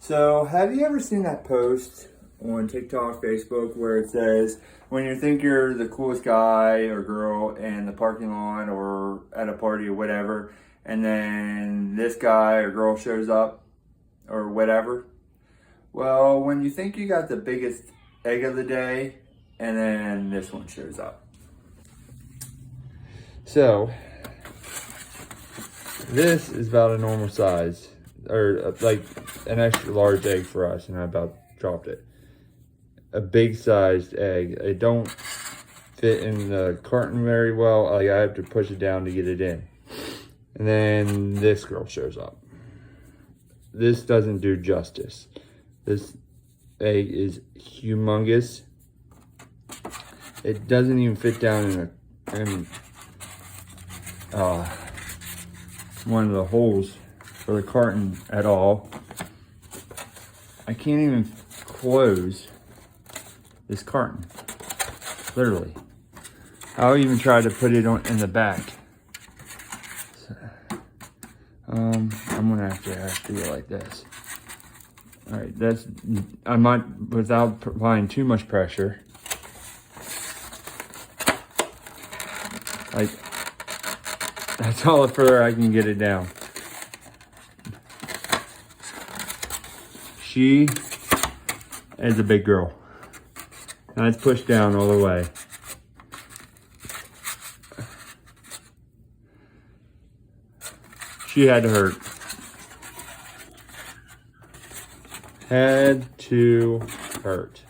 So, have you ever seen that post on TikTok, Facebook, where it says, when you think you're the coolest guy or girl in the parking lot or at a party or whatever, and then this guy or girl shows up or whatever? Well, when you think you got the biggest egg of the day, and then this one shows up. So, this is about a normal size, or like an extra large egg for us, and I about dropped it. A big sized egg. It don't fit in the carton very well. Like, I have to push it down to get it in. And then this girl shows up. This doesn't do justice. This egg is humongous. It doesn't even fit down in one of the holes for the carton at all. I can't even close this carton, literally. I'll even try to put it in the back. So, I'm gonna have to do it like this. All right, I might, without applying too much pressure, like, that's all the further I can get it down. She is a big girl. Now it's pushed down all the way. She had to hurt. Had to hurt.